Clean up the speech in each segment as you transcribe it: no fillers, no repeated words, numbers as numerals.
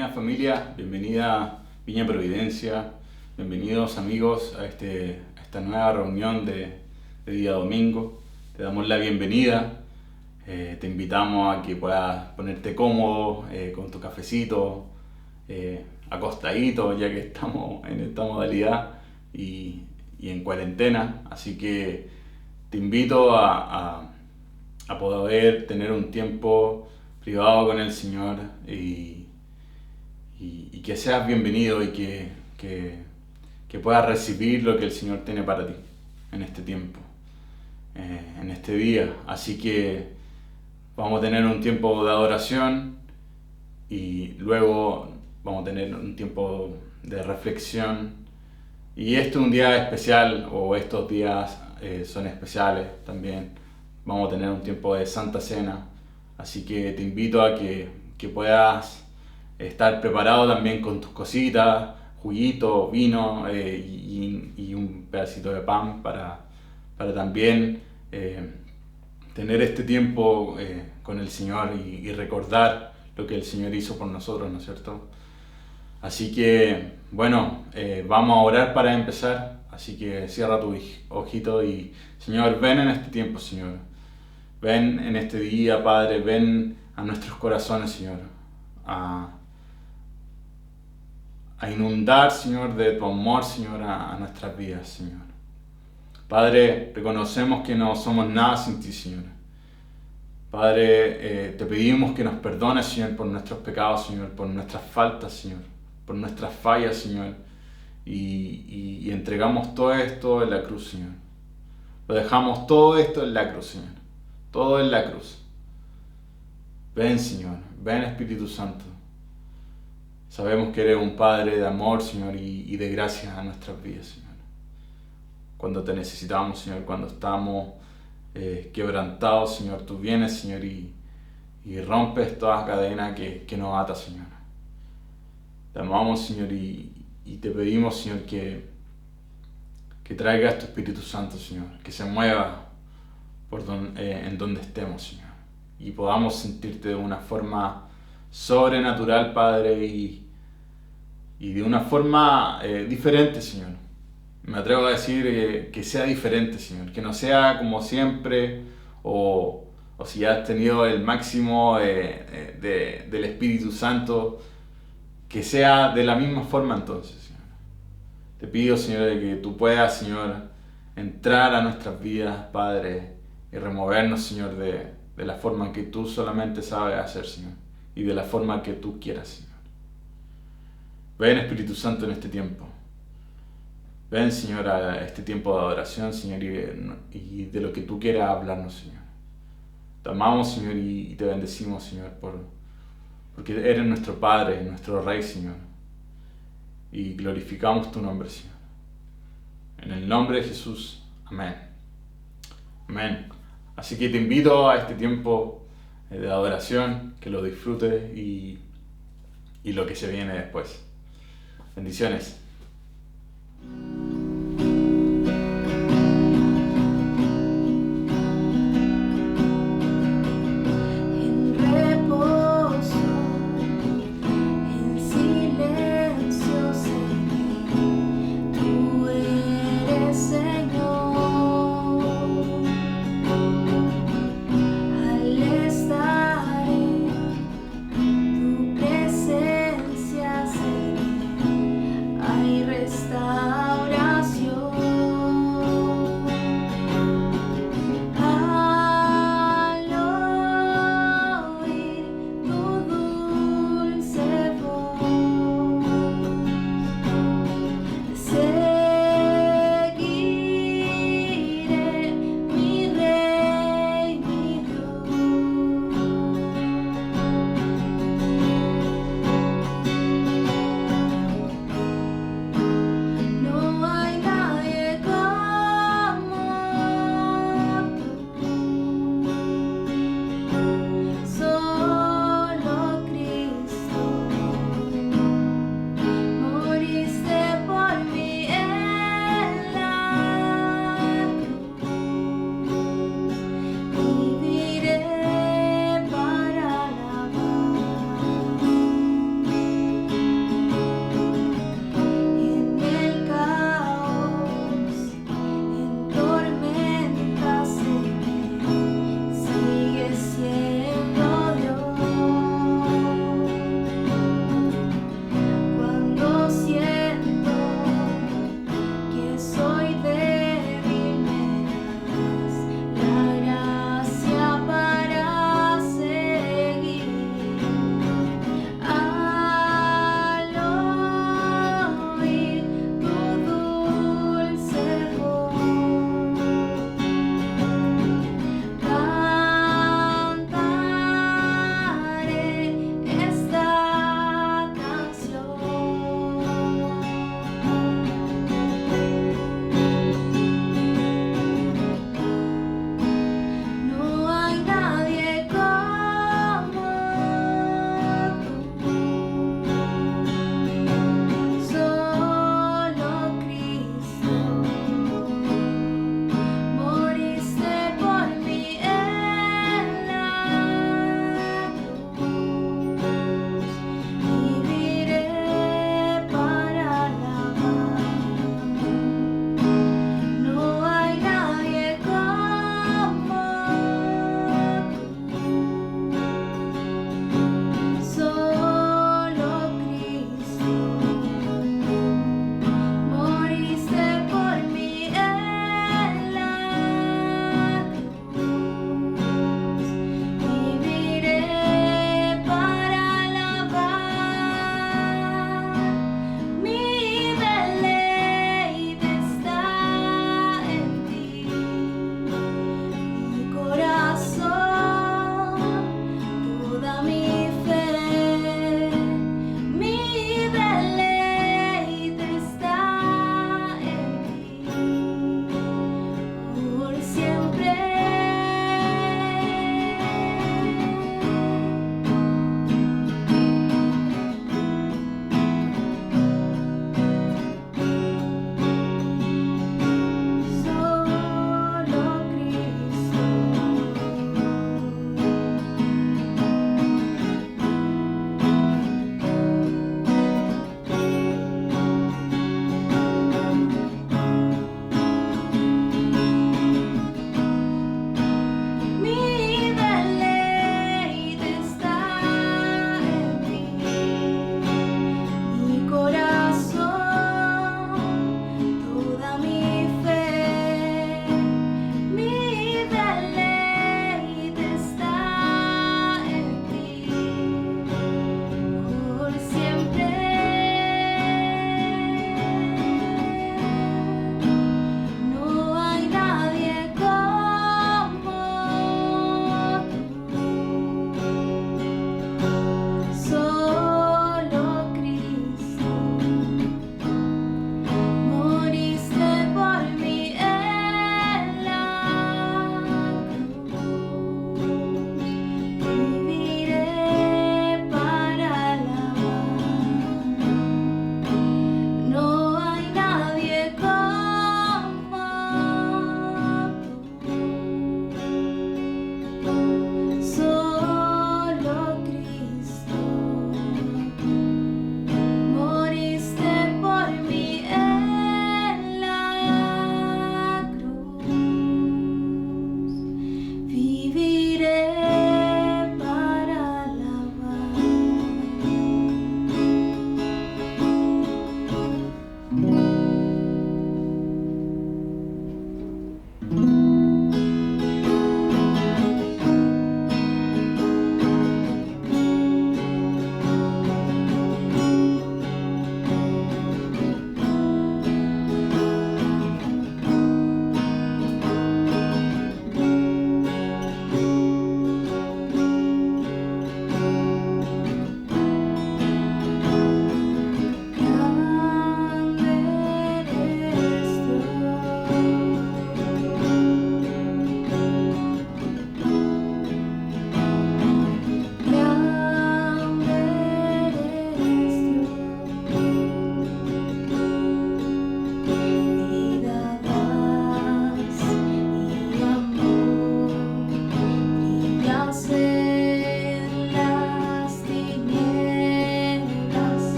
Bienvenida familia, bienvenida Viña Providencia, bienvenidos amigos a esta nueva reunión de día domingo. Te damos la bienvenida, te invitamos a que puedas ponerte cómodo con tu cafecito, acostadito, ya que estamos en esta modalidad y en cuarentena, así que te invito a poder tener un tiempo privado con el Señor y que seas bienvenido y que puedas recibir lo que el Señor tiene para ti en este tiempo, en este día. Así que vamos a tener un tiempo de adoración y luego vamos a tener un tiempo de reflexión. Y este es un día especial, o estos días son especiales también. Vamos a tener un tiempo de Santa Cena, así que te invito a que puedas estar preparado también con tus cositas, juguito, vino y un pedacito de pan para también tener este tiempo con el Señor y recordar lo que el Señor hizo por nosotros, ¿no es cierto? Así que, bueno, vamos a orar para empezar, así que cierra tu ojito y, Señor, ven en este tiempo, Señor. Ven en este día, Padre, ven a nuestros corazones, Señor, a inundar, Señor, de tu amor, Señor, a nuestras vidas, Señor. Padre, reconocemos que no somos nada sin ti, Señor. Padre, te pedimos que nos perdones, Señor, por nuestros pecados, Señor, por nuestras faltas, Señor, por nuestras fallas, Señor, y entregamos todo esto en la cruz, Señor. Lo dejamos todo esto en la cruz, Señor. Todo en la cruz. Ven, Señor, ven, Espíritu Santo. Sabemos que eres un Padre de amor, Señor, y de gracia a nuestras vidas, Señor. Cuando te necesitamos, Señor, cuando estamos quebrantados, Señor, tú vienes, Señor, y rompes toda cadena que nos ata, Señor. Te amamos, Señor, y te pedimos, Señor, que traigas tu Espíritu Santo, Señor, que se mueva en donde estemos, Señor, y podamos sentirte de una forma sobrenatural, Padre, y de una forma diferente, Señor. Me atrevo a decir que sea diferente, Señor, que no sea como siempre, o si has tenido el máximo del Espíritu Santo, que sea de la misma forma entonces, Señor. Te pido, Señor, de que tú puedas, Señor, entrar a nuestras vidas, Padre, y removernos, Señor, de la forma en que tú solamente sabes hacer, Señor, y de la forma que tú quieras, Señor. Ven, Espíritu Santo, en este tiempo. Ven, Señor, a este tiempo de adoración, Señor, y de lo que tú quieras hablarnos, Señor. Te amamos, Señor, y te bendecimos, Señor, porque eres nuestro Padre, nuestro Rey, Señor. Y glorificamos tu nombre, Señor. En el nombre de Jesús. Amén. Amén. Así que te invito a este tiempo de adoración, que lo disfrutes y lo que se viene después. Bendiciones. Restaura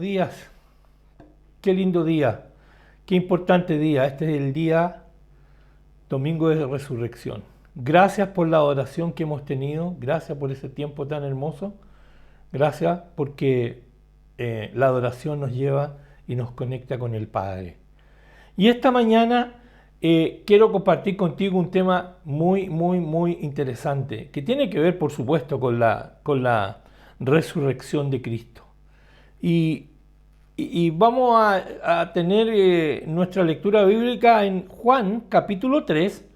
días. Qué lindo día, qué importante día. Este es el día domingo de resurrección. Gracias por la oración que hemos tenido, gracias por ese tiempo tan hermoso, gracias porque la adoración nos lleva y nos conecta con el Padre. Y esta mañana quiero compartir contigo un tema muy interesante, que tiene que ver, por supuesto, con la resurrección de Cristo. Y vamos a tener nuestra lectura bíblica en Juan capítulo 3,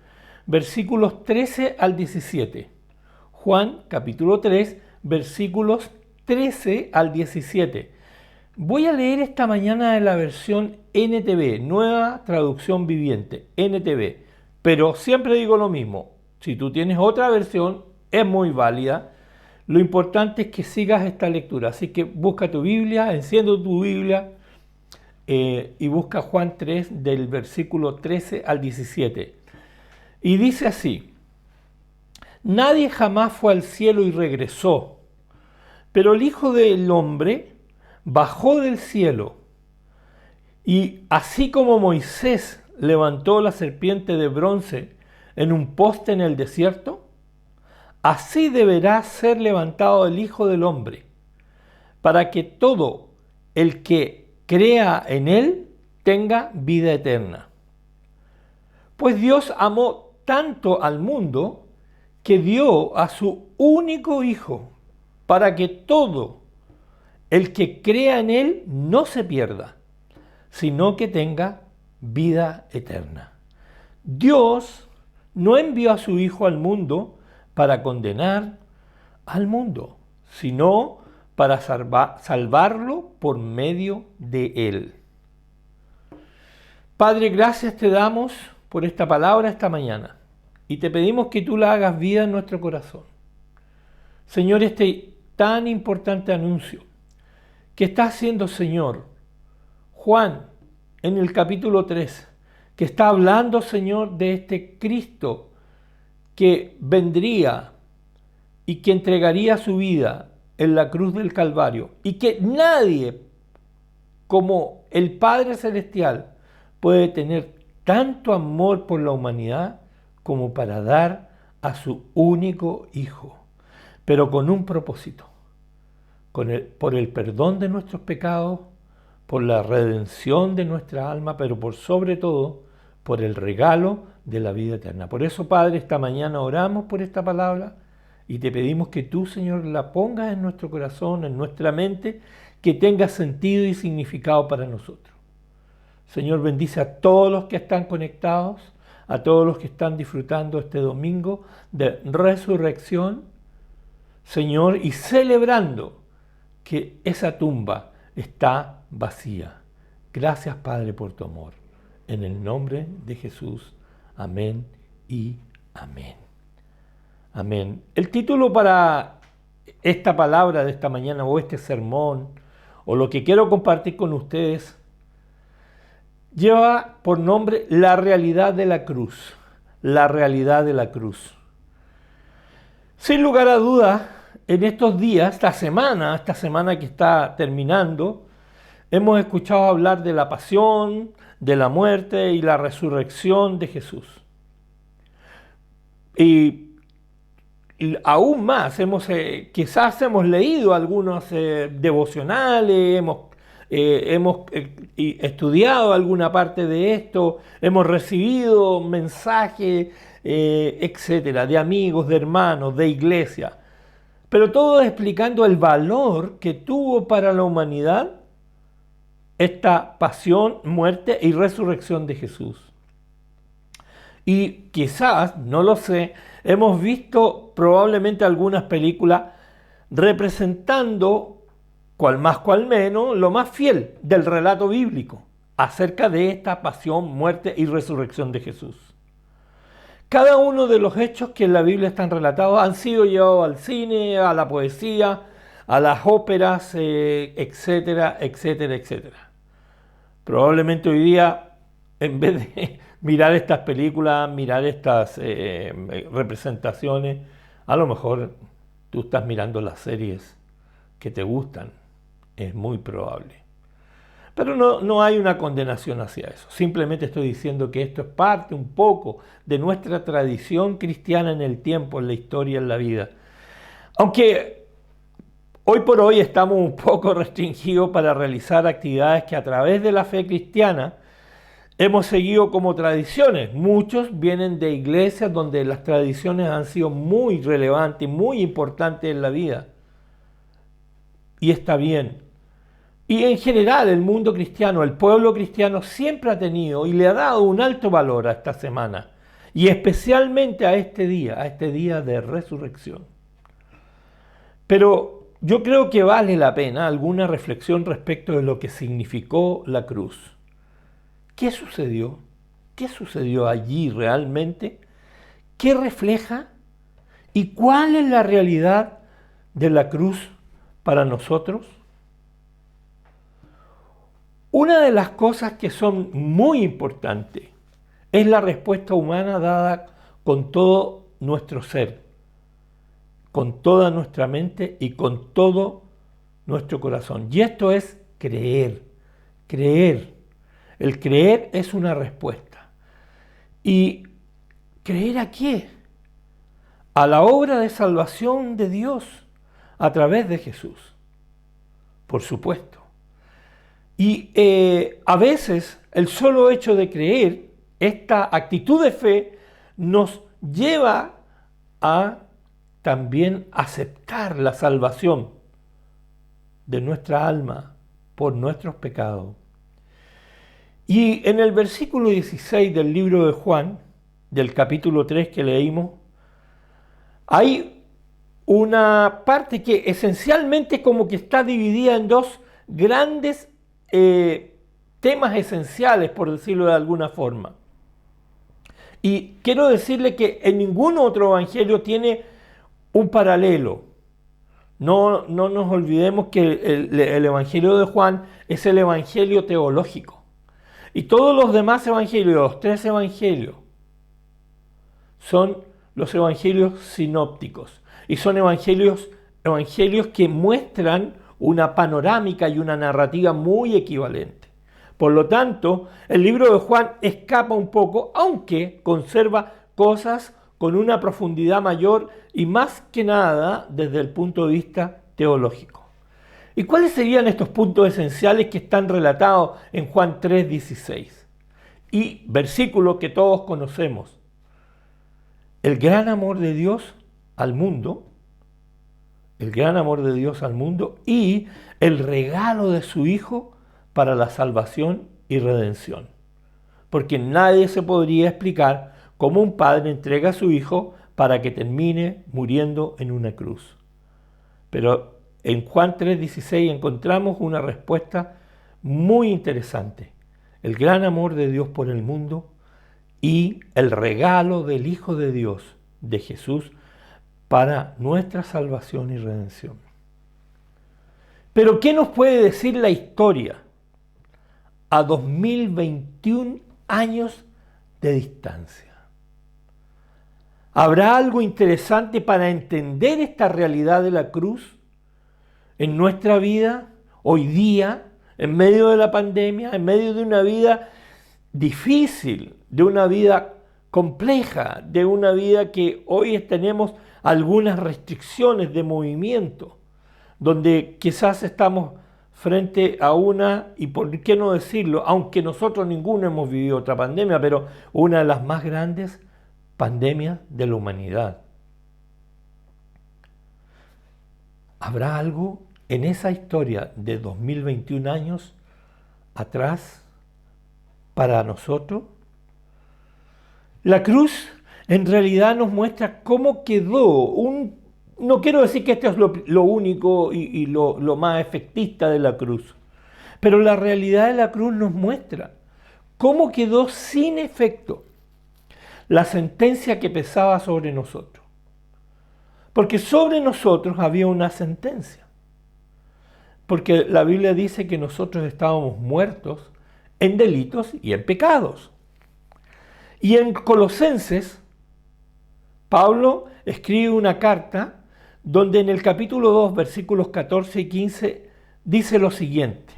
versículos 13 al 17. Juan capítulo 3, versículos 13 al 17. Voy a leer esta mañana en la versión NTV, Nueva Traducción Viviente, NTV. Pero siempre digo lo mismo, si tú tienes otra versión, es muy válida. Lo importante es que sigas esta lectura. Así que busca tu Biblia, enciende tu Biblia y busca Juan 3 del versículo 13 al 17. Y dice así: nadie jamás fue al cielo y regresó, pero el Hijo del Hombre bajó del cielo, y así como Moisés levantó la serpiente de bronce en un poste en el desierto, así deberá ser levantado el Hijo del Hombre, para que todo el que crea en él tenga vida eterna. Pues Dios amó tanto al mundo que dio a su único Hijo, para que todo el que crea en él no se pierda, sino que tenga vida eterna. Dios no envió a su Hijo al mundo para condenar al mundo, sino para salvarlo por medio de él. Padre, gracias te damos por esta palabra esta mañana y te pedimos que tú la hagas vida en nuestro corazón. Señor, este tan importante anuncio que está haciendo, Señor, Juan en el capítulo 3, que está hablando, Señor, de este Cristo que vendría y que entregaría su vida en la cruz del Calvario, y que nadie como el Padre Celestial puede tener tanto amor por la humanidad como para dar a su único Hijo, pero con un propósito, por el perdón de nuestros pecados, por la redención de nuestra alma, pero por sobre todo, por el regalo de la vida eterna. Por eso, Padre, esta mañana oramos por esta palabra y te pedimos que tú, Señor, la pongas en nuestro corazón, en nuestra mente, que tenga sentido y significado para nosotros. Señor, bendice a todos los que están conectados, a todos los que están disfrutando este domingo de resurrección, Señor, y celebrando que esa tumba está vacía. Gracias, Padre, por tu amor. En el nombre de Jesús. Amén y amén. Amén. El título para esta palabra de esta mañana, o este sermón, o lo que quiero compartir con ustedes, lleva por nombre La realidad de la cruz. La realidad de la cruz. Sin lugar a dudas, en estos días, esta semana que está terminando, hemos escuchado hablar de la pasión, de la muerte y la resurrección de Jesús. Y aún más, quizás hemos leído algunos devocionales, hemos estudiado alguna parte de esto, hemos recibido mensajes, etcétera, de amigos, de hermanos, de iglesia. Pero todo explicando el valor que tuvo para la humanidad esta pasión, muerte y resurrección de Jesús. Y quizás, no lo sé, hemos visto probablemente algunas películas representando, cual más cual menos, lo más fiel del relato bíblico acerca de esta pasión, muerte y resurrección de Jesús. Cada uno de los hechos que en la Biblia están relatados han sido llevados al cine, a la poesía, a las óperas, etcétera, etcétera, etcétera. Probablemente hoy día, en vez de mirar estas películas, mirar estas representaciones, a lo mejor tú estás mirando las series que te gustan. Es muy probable. Pero no hay una condenación hacia eso. Simplemente estoy diciendo que esto es parte un poco de nuestra tradición cristiana en el tiempo, en la historia, en la vida. Aunque hoy por hoy estamos un poco restringidos para realizar actividades que a través de la fe cristiana hemos seguido como tradiciones. Muchos vienen de iglesias donde las tradiciones han sido muy relevantes, muy importantes en la vida. Y está bien. Y en general el mundo cristiano, el pueblo cristiano siempre ha tenido y le ha dado un alto valor a esta semana. Y especialmente a este día de resurrección. Pero yo creo que vale la pena alguna reflexión respecto de lo que significó la cruz. ¿Qué sucedió? ¿Qué sucedió allí realmente? ¿Qué refleja? ¿Y cuál es la realidad de la cruz para nosotros? Una de las cosas que son muy importantes es la respuesta humana dada con todo nuestro ser, con toda nuestra mente y con todo nuestro corazón. Y esto es creer. El creer es una respuesta. ¿Y creer a qué? A la obra de salvación de Dios a través de Jesús. Por supuesto. Y a veces el solo hecho de creer, esta actitud de fe, nos lleva a también aceptar la salvación de nuestra alma por nuestros pecados. Y en el versículo 16 del libro de Juan, del capítulo 3 que leímos, hay una parte que esencialmente como que está dividida en dos grandes temas esenciales, por decirlo de alguna forma. Y quiero decirle que en ningún otro evangelio tiene un paralelo. No nos olvidemos que el evangelio de Juan es el evangelio teológico. Y todos los demás evangelios, los 3 evangelios, son los evangelios sinópticos. Y son evangelios que muestran una panorámica y una narrativa muy equivalente. Por lo tanto, el libro de Juan escapa un poco, aunque conserva cosas con una profundidad mayor y más que nada desde el punto de vista teológico. ¿Y cuáles serían estos puntos esenciales que están relatados en Juan 3:16? Y versículo que todos conocemos. El gran amor de Dios al mundo, y el regalo de su Hijo para la salvación y redención. Porque nadie se podría explicar cómo un padre entrega a su hijo para que termine muriendo en una cruz. Pero en Juan 3:16 encontramos una respuesta muy interesante. El gran amor de Dios por el mundo y el regalo del Hijo de Dios, de Jesús, para nuestra salvación y redención. Pero ¿qué nos puede decir la historia a 2021 años de distancia? ¿Habrá algo interesante para entender esta realidad de la cruz en nuestra vida, hoy día, en medio de la pandemia, en medio de una vida difícil, de una vida compleja, de una vida que hoy tenemos algunas restricciones de movimiento, donde quizás estamos frente a una, y por qué no decirlo, aunque nosotros ninguno hemos vivido otra pandemia, pero una de las más grandes pandemias de la humanidad? ¿Habrá algo en esa historia de 2021 años atrás para nosotros? La cruz en realidad nos muestra cómo quedó no quiero decir que esto es lo único y lo más efectista de la cruz, pero la realidad de la cruz nos muestra cómo quedó sin efecto la sentencia que pesaba sobre nosotros. Porque sobre nosotros había una sentencia. Porque la Biblia dice que nosotros estábamos muertos en delitos y en pecados. Y en Colosenses, Pablo escribe una carta donde en el capítulo 2, versículos 14 y 15, dice lo siguiente: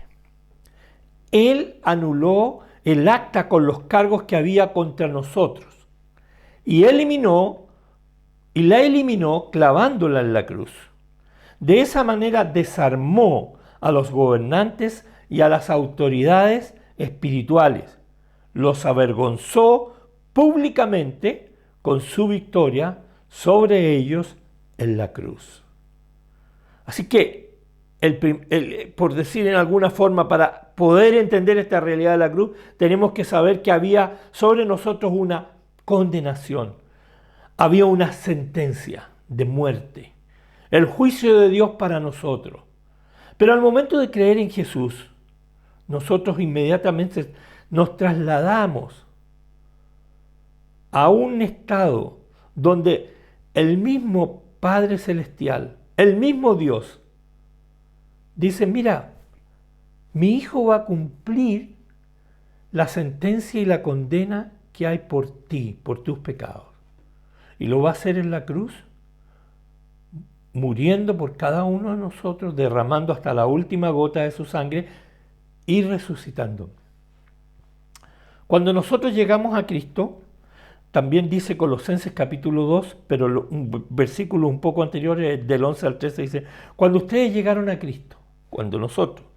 Él anuló el acta con los cargos que había contra nosotros y la eliminó clavándola en la cruz. De esa manera desarmó a los gobernantes y a las autoridades espirituales. Los avergonzó públicamente con su victoria sobre ellos en la cruz. Así que, por decir en alguna forma, para poder entender esta realidad de la cruz, tenemos que saber que había sobre nosotros una condenación, había una sentencia de muerte, el juicio de Dios para nosotros. Pero al momento de creer en Jesús, nosotros inmediatamente nos trasladamos a un estado donde el mismo Padre Celestial, el mismo Dios, dice, mira, mi hijo va a cumplir la sentencia y la condena que hay por ti, por tus pecados. Y lo va a hacer en la cruz, muriendo por cada uno de nosotros, derramando hasta la última gota de su sangre y resucitando. Cuando nosotros llegamos a Cristo, también dice Colosenses capítulo 2, pero un versículo un poco anterior, del 11 al 13, dice, cuando ustedes llegaron a Cristo, cuando nosotros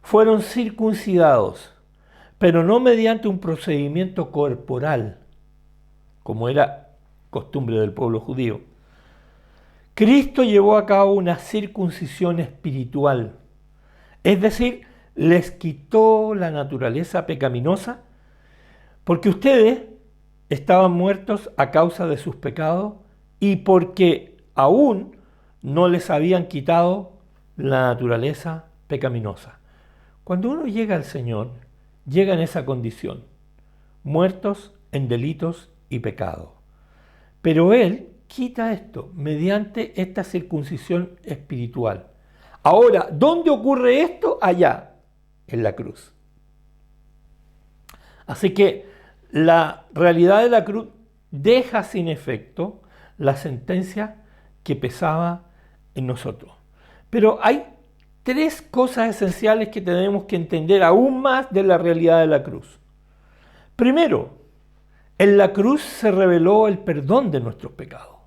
fueron circuncidados, pero no mediante un procedimiento corporal, como era costumbre del pueblo judío. Cristo llevó a cabo una circuncisión espiritual, es decir, les quitó la naturaleza pecaminosa, porque ustedes estaban muertos a causa de sus pecados y porque aún no les habían quitado la naturaleza pecaminosa. Cuando uno llega al Señor, llega en esa condición, muertos en delitos y pecados. Pero Él quita esto mediante esta circuncisión espiritual. Ahora, ¿dónde ocurre esto? Allá, en la cruz. Así que la realidad de la cruz deja sin efecto la sentencia que pesaba en nosotros. Pero hay tres cosas esenciales que tenemos que entender aún más de la realidad de la cruz. Primero, en la cruz se reveló el perdón de nuestros pecados.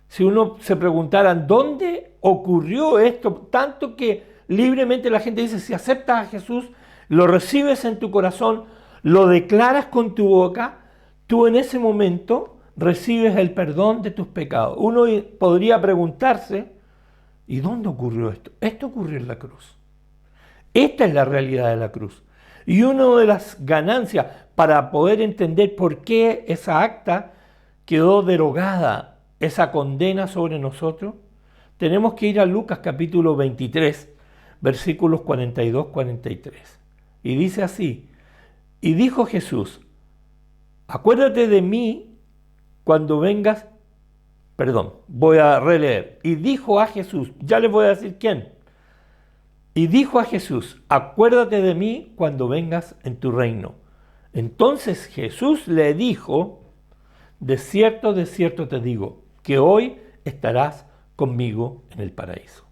Si uno se preguntara dónde ocurrió esto, tanto que libremente la gente dice, si aceptas a Jesús, lo recibes en tu corazón, lo declaras con tu boca, tú en ese momento recibes el perdón de tus pecados. Uno podría preguntarse, ¿y dónde ocurrió esto? Esto ocurrió en la cruz. Esta es la realidad de la cruz. Y una de las ganancias para poder entender por qué esa acta quedó derogada, esa condena sobre nosotros, tenemos que ir a Lucas capítulo 23, versículos 42-43. Y dice así, y dijo Jesús, acuérdate de mí cuando vengas, voy a releer, y dijo a Jesús, ya les voy a decir quién, y dijo a Jesús, acuérdate de mí cuando vengas en tu reino. Entonces Jesús le dijo, de cierto te digo, que hoy estarás conmigo en el paraíso.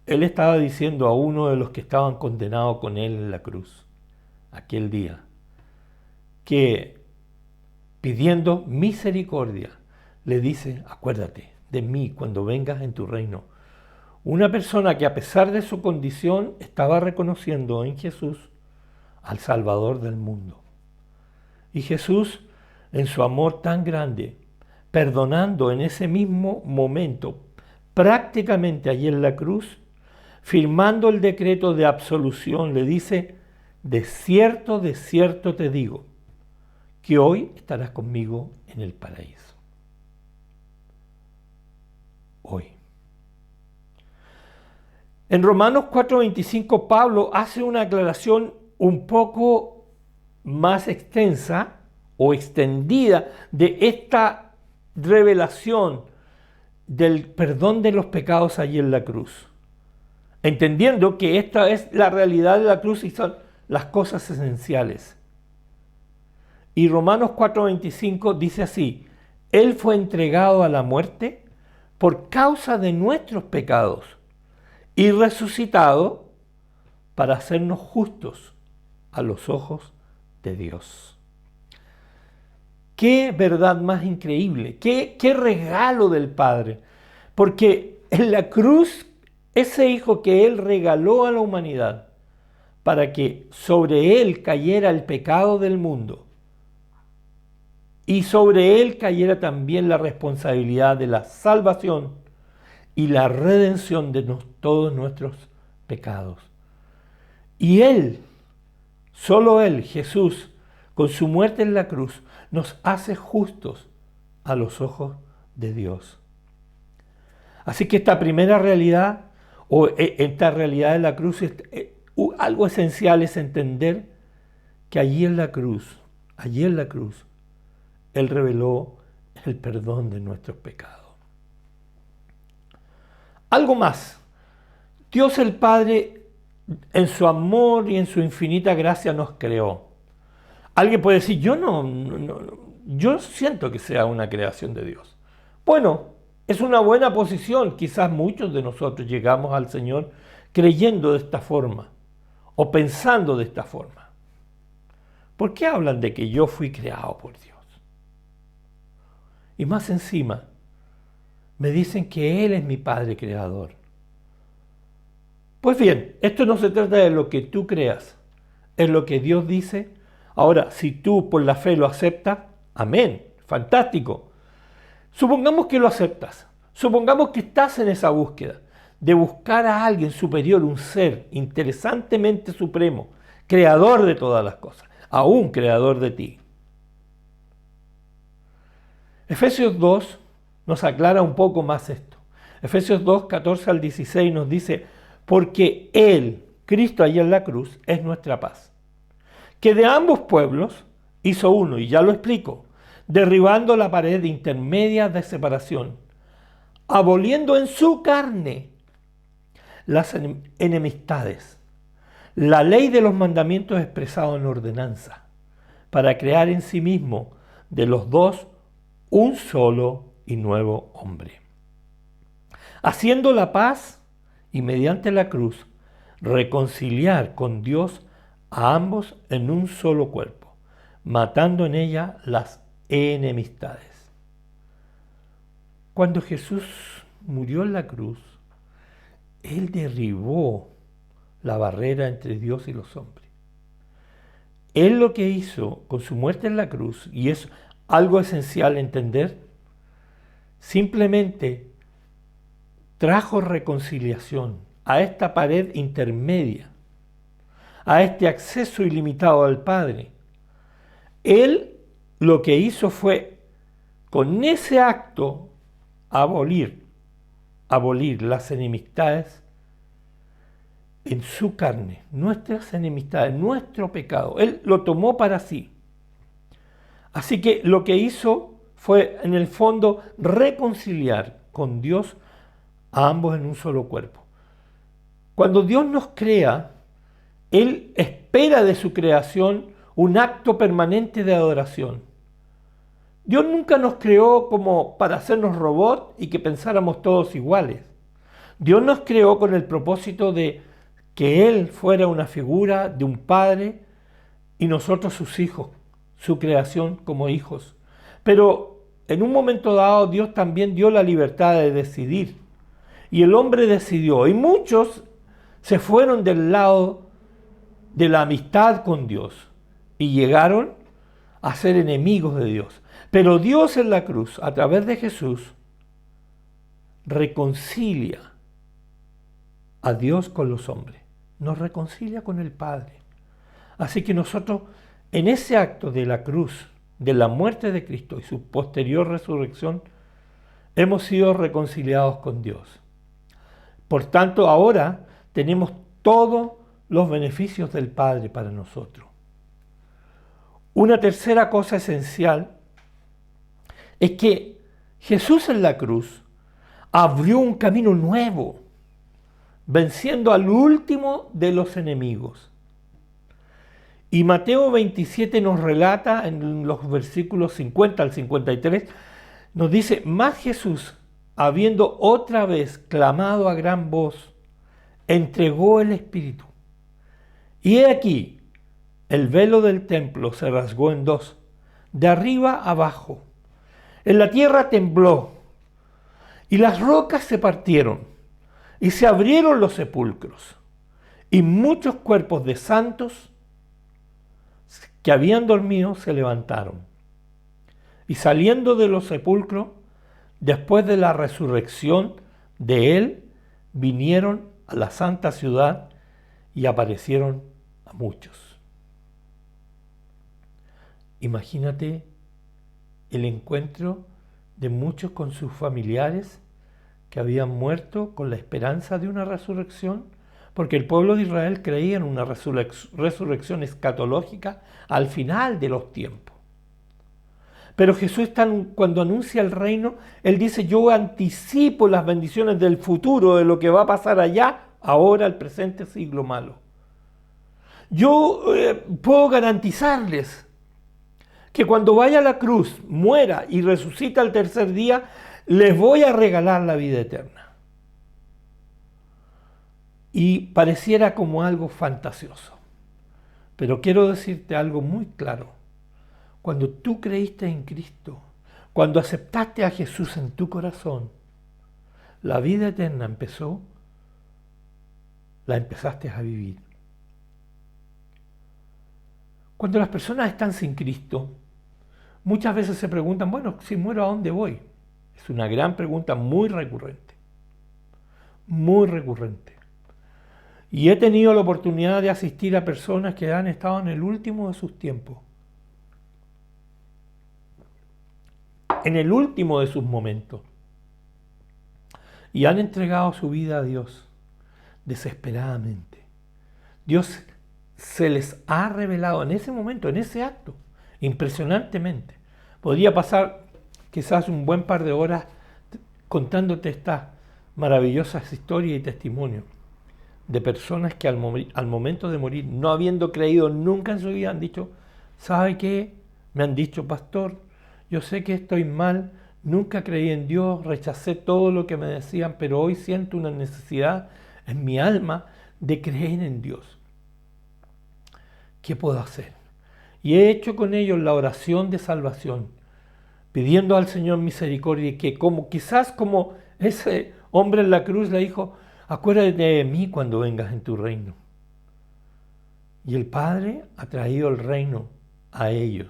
Él estaba diciendo a uno de los que estaban condenados con él en la cruz, aquel día, que pidiendo misericordia, le dice, acuérdate de mí cuando vengas en tu reino. Una persona que a pesar de su condición estaba reconociendo en Jesús al Salvador del mundo. Y Jesús, en su amor tan grande, perdonando en ese mismo momento, prácticamente allí en la cruz, firmando el decreto de absolución, le dice, de cierto te digo, que hoy estarás conmigo en el paraíso. Hoy. En Romanos 4:25, Pablo hace una aclaración un poco más extensa o extendida de esta revelación del perdón de los pecados allí en la cruz, entendiendo que esta es la realidad de la cruz y son las cosas esenciales. Y Romanos 4:25 dice así, Él fue entregado a la muerte por causa de nuestros pecados y resucitado para hacernos justos a los ojos de Dios. Qué verdad más increíble, qué regalo del Padre, porque en la cruz, ese Hijo que Él regaló a la humanidad para que sobre Él cayera el pecado del mundo y sobre Él cayera también la responsabilidad de la salvación y la redención de todos nuestros pecados. Y Él, solo Él, Jesús, con su muerte en la cruz, nos hace justos a los ojos de Dios. Así que esta primera realidad, o esta realidad de la cruz, algo esencial es entender que allí en la cruz, Él reveló el perdón de nuestros pecados. Algo más, Dios el Padre, en su amor y en su infinita gracia nos creó. Alguien puede decir, yo siento que sea una creación de Dios. Bueno, es una buena posición. Quizás muchos de nosotros llegamos al Señor creyendo de esta forma o pensando de esta forma. ¿Por qué hablan de que yo fui creado por Dios? Y más encima, me dicen que Él es mi Padre Creador. Pues bien, esto no se trata de lo que tú creas, es lo que Dios dice. Ahora, si tú por la fe lo aceptas, amén, fantástico. Supongamos que lo aceptas, supongamos que estás en esa búsqueda de buscar a alguien superior, un ser interesantemente supremo, creador de todas las cosas, aún creador de ti. Efesios 2 nos aclara un poco más esto. Efesios 2, 14 al 16 nos dice, porque Él, Cristo allí en la cruz, es nuestra paz, que de ambos pueblos hizo uno, y ya lo explico, derribando la pared intermedia de separación, aboliendo en su carne las enemistades, la ley de los mandamientos expresados en ordenanza, para crear en sí mismo de los dos un solo y nuevo hombre, haciendo la paz y mediante la cruz reconciliar con Dios a ambos en un solo cuerpo, matando en ella las enemistades. Cuando Jesús murió en la cruz, Él derribó la barrera entre Dios y los hombres. Él lo que hizo con su muerte en la cruz, y es algo esencial entender, simplemente trajo reconciliación a esta pared intermedia, a este acceso ilimitado al Padre. Él lo que hizo fue, con ese acto, abolir las enemistades en su carne, nuestras enemistades, nuestro pecado. Él lo tomó para sí. Así que lo que hizo fue, en el fondo, reconciliar con Dios a ambos en un solo cuerpo. Cuando Dios nos crea, Él espera de su creación un acto permanente de adoración. Dios nunca nos creó como para hacernos robots y que pensáramos todos iguales. Dios nos creó con el propósito de que Él fuera una figura de un padre y nosotros sus hijos, su creación como hijos. Pero en un momento dado Dios también dio la libertad de decidir. Y el hombre decidió, y muchos se fueron del lado de la amistad con Dios y llegaron a ser enemigos de Dios. Pero Dios en la cruz, a través de Jesús, reconcilia a Dios con los hombres, nos reconcilia con el Padre. Así que nosotros, en ese acto de la cruz, de la muerte de Cristo y su posterior resurrección, hemos sido reconciliados con Dios. Por tanto, ahora tenemos todos los beneficios del Padre para nosotros. Una tercera cosa esencial es que Jesús en la cruz abrió un camino nuevo, venciendo al último de los enemigos. Y Mateo 27 nos relata en los versículos 50 al 53, nos dice, mas Jesús, habiendo otra vez clamado a gran voz, entregó el Espíritu. Y he aquí, el velo del templo se rasgó en dos, de arriba abajo. En la tierra tembló, y las rocas se partieron, y se abrieron los sepulcros, y muchos cuerpos de santos que habían dormido se levantaron. Y saliendo de los sepulcros, después de la resurrección de él, vinieron a la santa ciudad y aparecieron a muchos. Imagínate el encuentro de muchos con sus familiares que habían muerto con la esperanza de una resurrección, porque el pueblo de Israel creía en una resurrección escatológica al final de los tiempos. Pero Jesús, cuando anuncia el reino, Él dice: yo anticipo las bendiciones del futuro, de lo que va a pasar allá, ahora, el presente siglo malo. Yo puedo garantizarles que cuando vaya a la cruz, muera y resucita al tercer día, les voy a regalar la vida eterna. Y pareciera como algo fantasioso. Pero quiero decirte algo muy claro. Cuando tú creíste en Cristo, cuando aceptaste a Jesús en tu corazón, la vida eterna la empezaste a vivir. Cuando las personas están sin Cristo, muchas veces se preguntan: bueno, si muero, ¿a dónde voy? Es una gran pregunta, muy recurrente. Muy recurrente. Y he tenido la oportunidad de asistir a personas que han estado en el último de sus tiempos, en el último de sus momentos, y han entregado su vida a Dios desesperadamente. Dios se les ha revelado en ese momento, en ese acto, impresionantemente. Podría pasar quizás un buen par de horas contándote estas maravillosas historias y testimonios de personas que al momento de morir, no habiendo creído nunca en su vida, han dicho: ¿sabe qué? Me han dicho: pastor, yo sé que estoy mal, nunca creí en Dios, rechacé todo lo que me decían, pero hoy siento una necesidad en mi alma de creer en Dios. ¿Qué puedo hacer? Y he hecho con ellos la oración de salvación, pidiendo al Señor misericordia, que quizás como ese hombre en la cruz le dijo: acuérdate de mí cuando vengas en tu reino. Y el Padre ha traído el reino a ellos.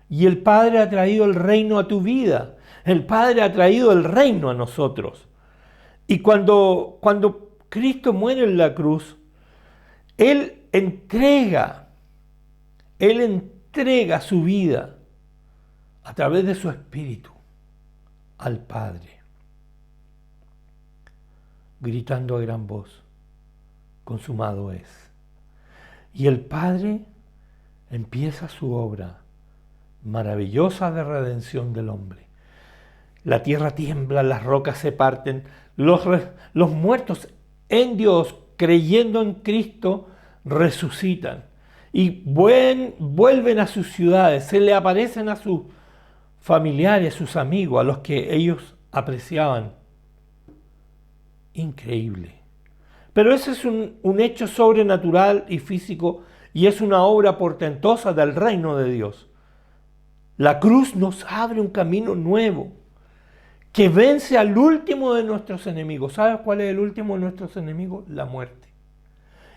Y el Padre ha traído el reino a tu vida. El Padre ha traído el reino a nosotros. Y cuando Cristo muere en la cruz, Él entrega su vida a través de su Espíritu al Padre, gritando a gran voz: consumado es. Y el Padre empieza su obra maravillosa de redención del hombre. La tierra tiembla, las rocas se parten, los muertos en Dios, creyendo en Cristo, resucitan y vuelven a sus ciudades, se le aparecen a sus familiares, a sus amigos, a los que ellos apreciaban. Increíble. Pero ese es un hecho sobrenatural y físico, y es una obra portentosa del reino de Dios. La cruz nos abre un camino nuevo que vence al último de nuestros enemigos. ¿Sabes cuál es el último de nuestros enemigos? La muerte.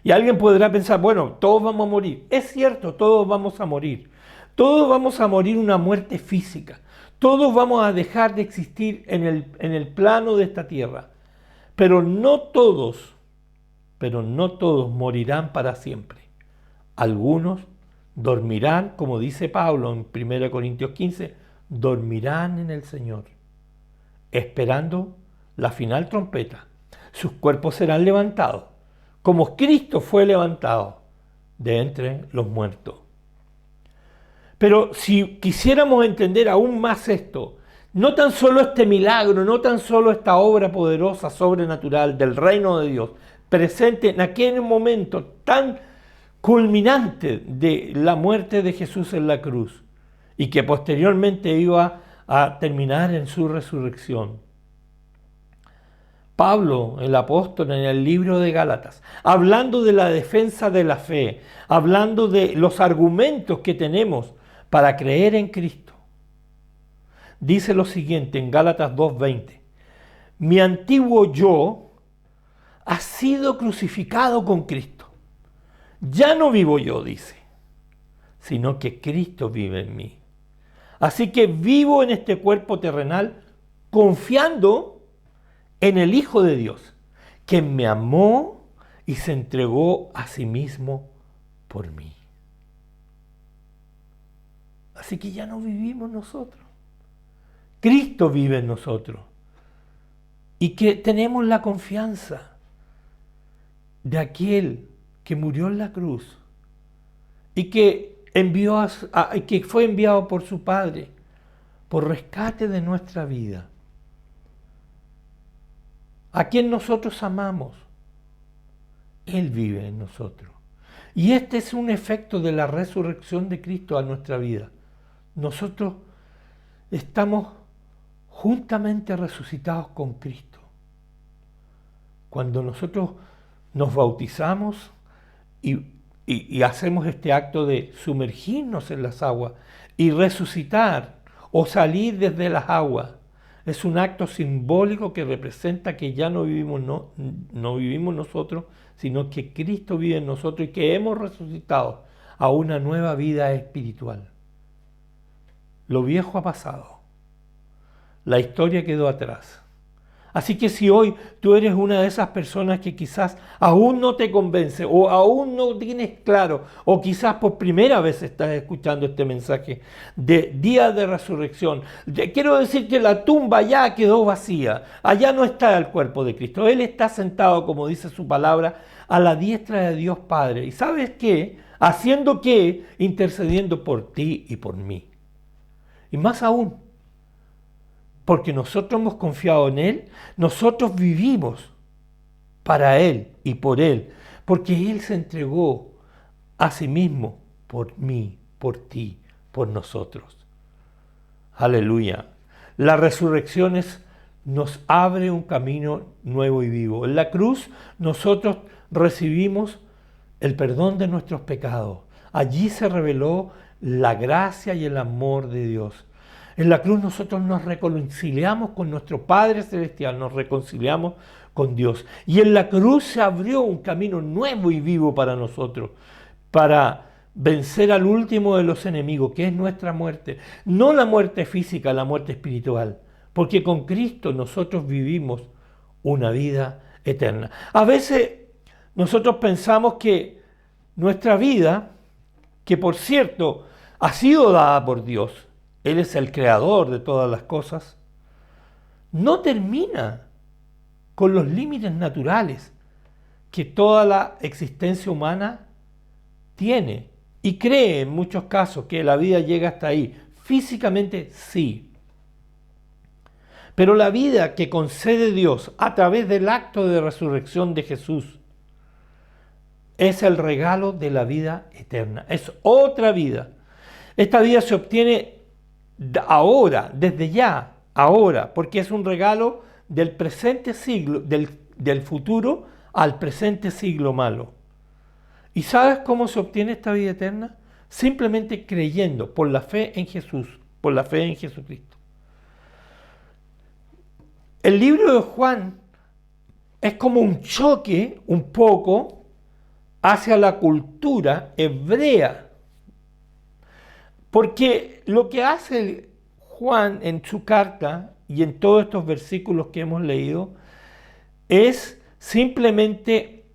Y alguien podrá pensar: bueno, todos vamos a morir. Es cierto, todos vamos a morir. Todos vamos a morir una muerte física. Todos vamos a dejar de existir en el plano de esta tierra. Pero no todos morirán para siempre. Algunos dormirán, como dice Pablo en 1 Corintios 15, dormirán en el Señor, esperando la final trompeta. Sus cuerpos serán levantados, como Cristo fue levantado de entre los muertos. Pero si quisiéramos entender aún más esto, no tan solo este milagro, no tan solo esta obra poderosa, sobrenatural del reino de Dios, presente en aquel momento tan culminante de la muerte de Jesús en la cruz, y que posteriormente iba a terminar en su resurrección. Pablo, el apóstol, en el libro de Gálatas, hablando de la defensa de la fe, hablando de los argumentos que tenemos para creer en Cristo, dice lo siguiente en Gálatas 2:20: mi antiguo yo ha sido crucificado con Cristo. Ya no vivo yo, dice, sino que Cristo vive en mí. Así que vivo en este cuerpo terrenal confiando en el Hijo de Dios, quien me amó y se entregó a sí mismo por mí. Así que ya no vivimos nosotros. Cristo vive en nosotros. Y que tenemos la confianza de aquel que murió en la cruz y que que fue enviado por su Padre por rescate de nuestra vida, a quien nosotros amamos. Él vive en nosotros. Y este es un efecto de la resurrección de Cristo a nuestra vida. Nosotros estamos juntamente resucitados con Cristo. Cuando nosotros nos bautizamos y hacemos este acto de sumergirnos en las aguas y resucitar o salir desde las aguas, es un acto simbólico que representa que ya no vivimos nosotros, sino que Cristo vive en nosotros y que hemos resucitado a una nueva vida espiritual. Lo viejo ha pasado. La historia quedó atrás. Así que si hoy tú eres una de esas personas que quizás aún no te convence o aún no tienes claro o quizás por primera vez estás escuchando este mensaje de día de resurrección, quiero decir que la tumba ya quedó vacía, allá no está el cuerpo de Cristo, Él está sentado, como dice su palabra, a la diestra de Dios Padre. ¿Y sabes qué? ¿Haciendo qué? Intercediendo por ti y por mí. Y más aún, porque nosotros hemos confiado en Él, nosotros vivimos para Él y por Él, porque Él se entregó a sí mismo por mí, por ti, por nosotros. Aleluya. La resurrección nos abre un camino nuevo y vivo. En la cruz nosotros recibimos el perdón de nuestros pecados. Allí se reveló la gracia y el amor de Dios. En la cruz nosotros nos reconciliamos con nuestro Padre Celestial, nos reconciliamos con Dios. Y en la cruz se abrió un camino nuevo y vivo para nosotros, para vencer al último de los enemigos, que es nuestra muerte. No la muerte física, la muerte espiritual. Porque con Cristo nosotros vivimos una vida eterna. A veces nosotros pensamos que nuestra vida, que por cierto ha sido dada por Dios, Él es el creador de todas las cosas, no termina con los límites naturales que toda la existencia humana tiene y cree en muchos casos que la vida llega hasta ahí. Físicamente sí. Pero la vida que concede Dios a través del acto de resurrección de Jesús es el regalo de la vida eterna. Es otra vida. Esta vida se obtiene ahora, desde ya, ahora, porque es un regalo del presente siglo, del futuro al presente siglo malo. ¿Y sabes cómo se obtiene esta vida eterna? Simplemente creyendo por la fe en Jesús, por la fe en Jesucristo. El libro de Juan es como un choque, un poco, hacia la cultura hebrea. Porque lo que hace Juan en su carta y en todos estos versículos que hemos leído es simplemente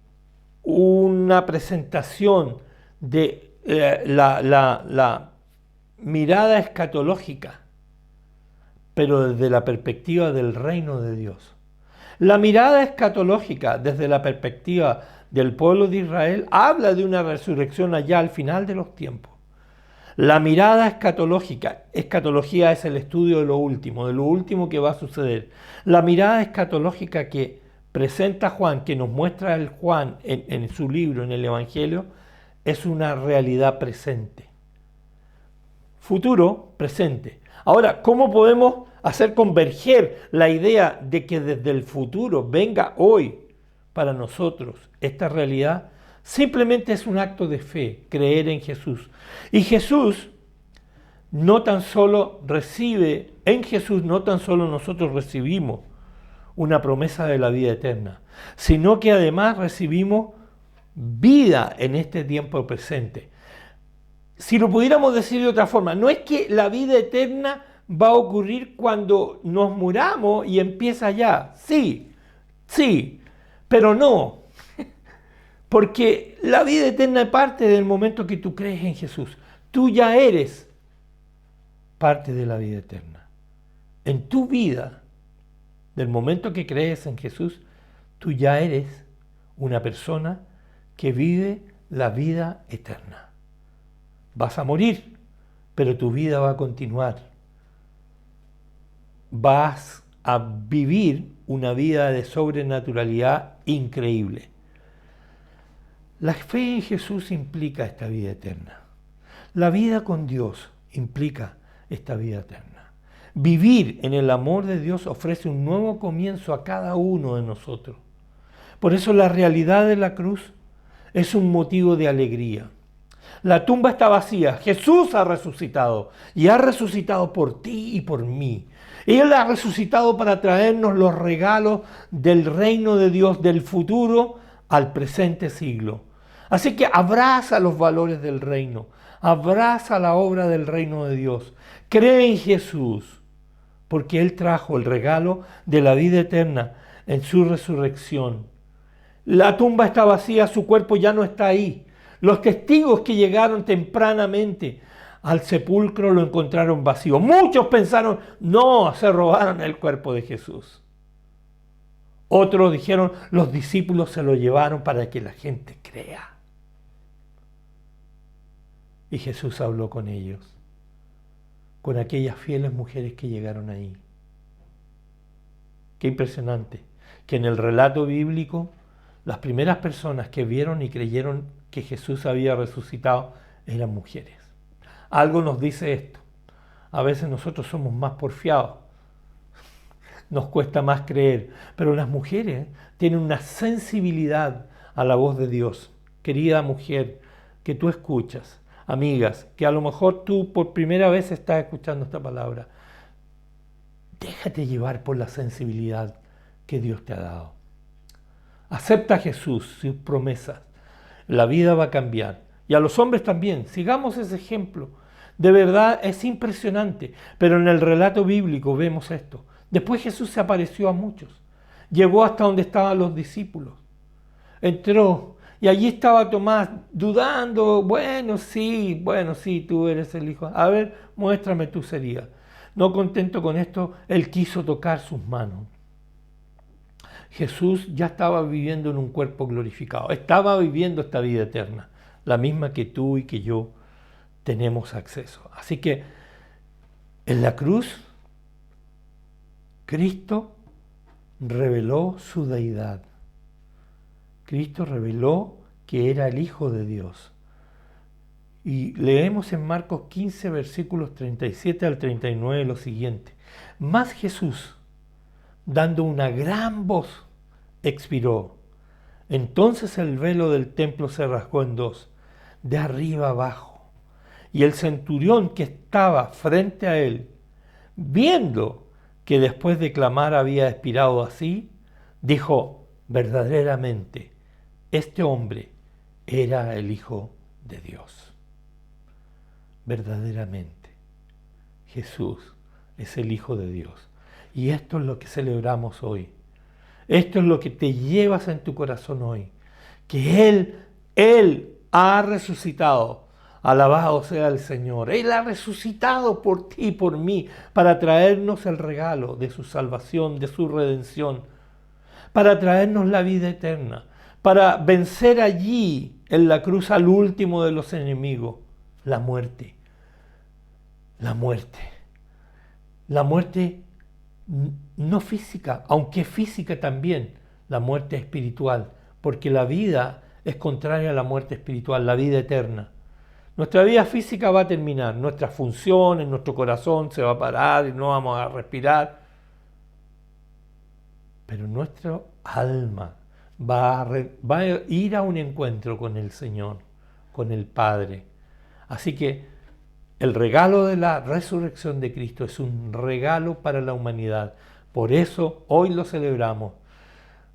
una presentación de la mirada escatológica, pero desde la perspectiva del reino de Dios. La mirada escatológica desde la perspectiva del pueblo de Israel habla de una resurrección allá al final de los tiempos. La mirada escatología es el estudio de lo último que va a suceder. La mirada escatológica que presenta Juan, que nos muestra el Juan en su libro, en el Evangelio, es una realidad presente. Futuro, presente. Ahora, ¿cómo podemos hacer converger la idea de que desde el futuro venga hoy para nosotros esta realidad, simplemente es un acto de fe, creer en Jesús. Y Jesús no tan solo recibe, en Jesús no tan solo nosotros recibimos una promesa de la vida eterna, sino que además recibimos vida en este tiempo presente. Si lo pudiéramos decir de otra forma, no es que la vida eterna va a ocurrir cuando nos muramos y empieza ya. Sí, pero no. Porque la vida eterna es parte del momento que tú crees en Jesús. Tú ya eres parte de la vida eterna. En tu vida, del momento que crees en Jesús, tú ya eres una persona que vive la vida eterna. Vas a morir, pero tu vida va a continuar. Vas a vivir una vida de sobrenaturalidad increíble. La fe en Jesús implica esta vida eterna. La vida con Dios implica esta vida eterna. Vivir en el amor de Dios ofrece un nuevo comienzo a cada uno de nosotros. Por eso la realidad de la cruz es un motivo de alegría. La tumba está vacía, Jesús ha resucitado y ha resucitado por ti y por mí. Él ha resucitado para traernos los regalos del reino de Dios del futuro al presente siglo. Así que abraza los valores del reino, abraza la obra del reino de Dios, cree en Jesús, porque Él trajo el regalo de la vida eterna en su resurrección. La tumba está vacía, su cuerpo ya no está ahí. Los testigos que llegaron tempranamente al sepulcro lo encontraron vacío. Muchos pensaron, no, se robaron el cuerpo de Jesús. Otros dijeron, los discípulos se lo llevaron para que la gente crea. Y Jesús habló con ellos, con aquellas fieles mujeres que llegaron ahí. Qué impresionante, que en el relato bíblico, las primeras personas que vieron y creyeron que Jesús había resucitado eran mujeres. Algo nos dice esto. A veces nosotros somos más porfiados. Nos cuesta más creer. Pero las mujeres tienen una sensibilidad a la voz de Dios. Querida mujer, que tú escuchas, amigas, que a lo mejor tú por primera vez estás escuchando esta palabra. Déjate llevar por la sensibilidad que Dios te ha dado. Acepta a Jesús, sus promesas. La vida va a cambiar. Y a los hombres también. Sigamos ese ejemplo. De verdad es impresionante. Pero en el relato bíblico vemos esto. Después Jesús se apareció a muchos. Llegó hasta donde estaban los discípulos. Entró. Y allí estaba Tomás dudando. Bueno, sí, tú eres el Hijo. A ver, muéstrame tu seriedad. No contento con esto, él quiso tocar sus manos. Jesús ya estaba viviendo en un cuerpo glorificado. Estaba viviendo esta vida eterna. La misma que tú y que yo tenemos acceso. Así que en la cruz, Cristo reveló su deidad. Cristo reveló que era el Hijo de Dios. Y leemos en Marcos 15, versículos 37 al 39 lo siguiente. Mas Jesús, dando una gran voz, expiró. Entonces el velo del templo se rasgó en dos, de arriba abajo. Y el centurión que estaba frente a él, viendo que después de clamar había expirado así, dijo, verdaderamente, este hombre era el Hijo de Dios. Verdaderamente, Jesús es el Hijo de Dios. Y esto es lo que celebramos hoy. Esto es lo que te llevas en tu corazón hoy. Que Él ha resucitado. Alabado sea el Señor. Él ha resucitado por ti y por mí para traernos el regalo de su salvación, de su redención. Para traernos la vida eterna. Para vencer allí en la cruz al último de los enemigos. La muerte. La muerte. La muerte no física, aunque física también, la muerte espiritual, porque la vida es contraria a la muerte espiritual, la vida eterna. Nuestra vida física va a terminar, nuestras funciones, nuestro corazón se va a parar y no vamos a respirar. Pero nuestra alma va a ir a un encuentro con el Señor, con el Padre. Así que el regalo de la resurrección de Cristo es un regalo para la humanidad. Por eso hoy lo celebramos.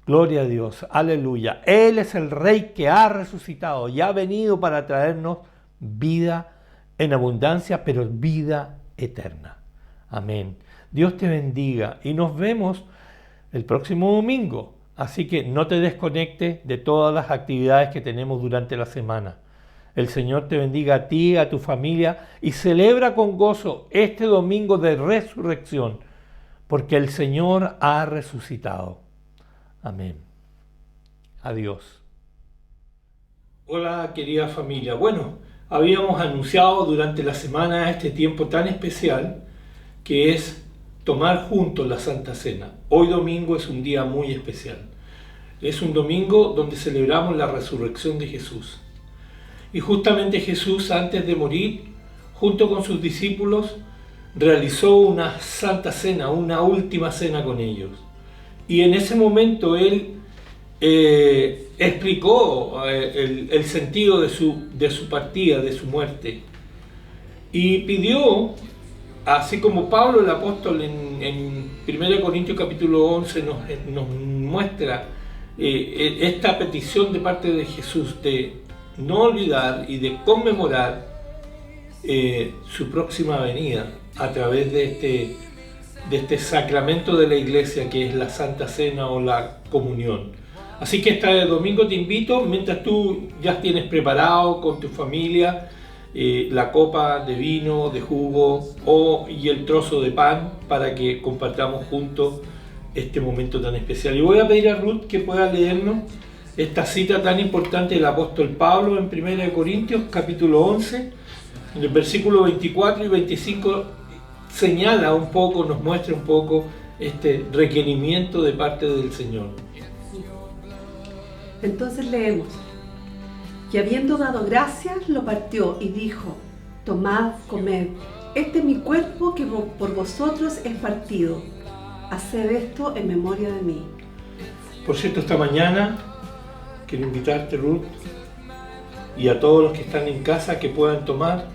Gloria a Dios, aleluya. Él es el Rey que ha resucitado y ha venido para traernos vida en abundancia, pero vida eterna. Amén. Dios te bendiga y nos vemos el próximo domingo. Así que no te desconectes de todas las actividades que tenemos durante la semana. El Señor te bendiga a ti, a tu familia y celebra con gozo este domingo de resurrección, porque el Señor ha resucitado. Amén. Adiós. Hola, querida familia. Bueno, habíamos anunciado durante la semana este tiempo tan especial que es tomar juntos la Santa Cena. Hoy domingo es un día muy especial. Es un domingo donde celebramos la resurrección de Jesús. Y justamente Jesús, antes de morir, junto con sus discípulos, realizó una Santa Cena, una última cena con ellos. Y en ese momento Él explicó el sentido de su partida, de su muerte. Y pidió, así como Pablo el apóstol en 1 Corintios capítulo 11 nos muestra esta petición de parte de Jesús de no olvidar y de conmemorar su próxima venida a través de este sacramento de la Iglesia que es la Santa Cena o la comunión. Así que este domingo te invito, mientras tú ya tienes preparado con tu familia la copa de vino, de jugo y el trozo de pan para que compartamos juntos este momento tan especial. Y voy a pedir a Ruth que pueda leernos esta cita tan importante del apóstol Pablo en 1 Corintios capítulo 11, en el versículo 24 y 25 señala un poco, nos muestra un poco este requerimiento de parte del Señor. Entonces leemos: y habiendo dado gracias, lo partió y dijo: tomad, comed, este es mi cuerpo que por vosotros es partido. Haced esto en memoria de mí. Por cierto, esta mañana quiero invitarte, Ruth, y a todos los que están en casa que puedan tomar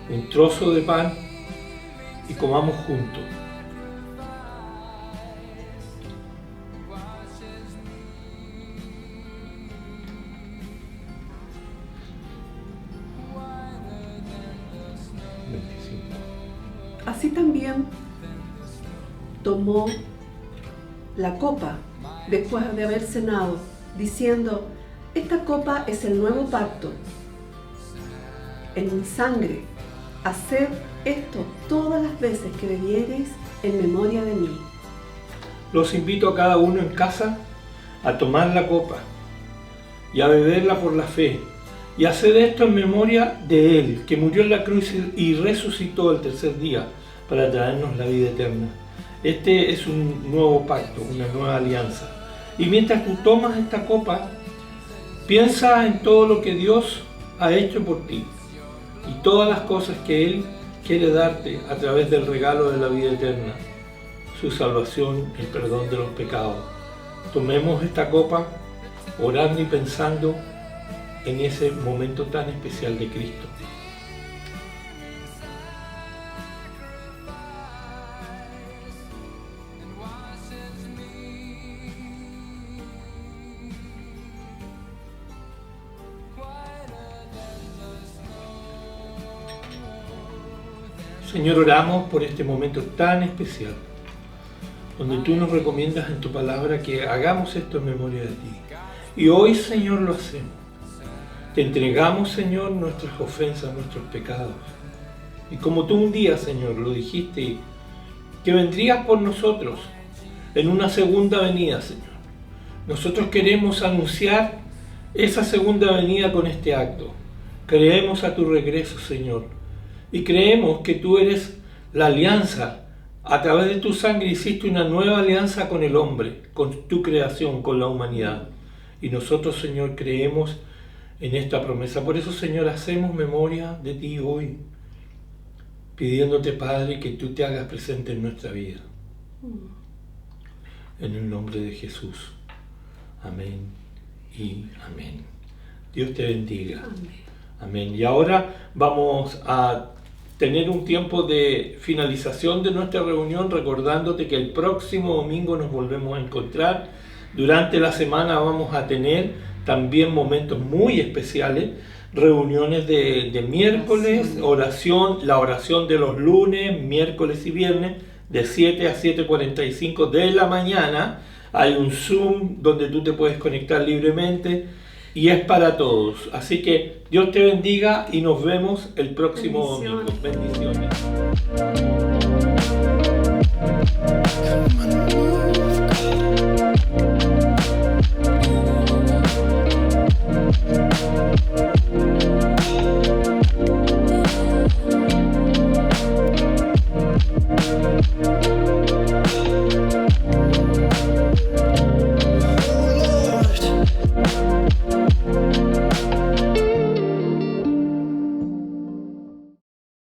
un trozo de pan y comamos juntos. Así también tomó la copa después de haber cenado, diciendo: esta copa es el nuevo pacto en mi sangre. Haced esto todas las veces que bebiereis en memoria de mí. Los invito a cada uno en casa a tomar la copa y a beberla por la fe, y hacer esto en memoria de Él, que murió en la cruz y resucitó el tercer día para traernos la vida eterna. Este es un nuevo pacto, una nueva alianza. Y mientras tú tomas esta copa, piensa en todo lo que Dios ha hecho por ti y todas las cosas que Él quiere darte a través del regalo de la vida eterna, su salvación, el perdón de los pecados. Tomemos esta copa orando y pensando en ese momento tan especial de Cristo. Señor, oramos por este momento tan especial, donde tú nos recomiendas en tu palabra que hagamos esto en memoria de ti. Y hoy, Señor, lo hacemos. Te entregamos, Señor, nuestras ofensas, nuestros pecados. Y como tú un día, Señor, lo dijiste, que vendrías por nosotros en una segunda venida, Señor. Nosotros queremos anunciar esa segunda venida con este acto. Creemos a tu regreso, Señor. Y creemos que tú eres la alianza. A través de tu sangre hiciste una nueva alianza con el hombre, con tu creación, con la humanidad. Y nosotros, Señor, creemos en esta promesa. Por eso, Señor, hacemos memoria de ti hoy, pidiéndote, Padre, que tú te hagas presente en nuestra vida. En el nombre de Jesús. Amén y amén. Dios te bendiga. Amén. Amén. Y ahora vamos a tener un tiempo de finalización de nuestra reunión, recordándote que el próximo domingo nos volvemos a encontrar. Durante la semana vamos a tener también momentos muy especiales, reuniones de miércoles, la oración de los lunes, miércoles y viernes, de 7 a 7:45 de la mañana. Hay un Zoom donde tú te puedes conectar libremente y es para todos. Así que Dios te bendiga y nos vemos el próximo domingo. Bendiciones.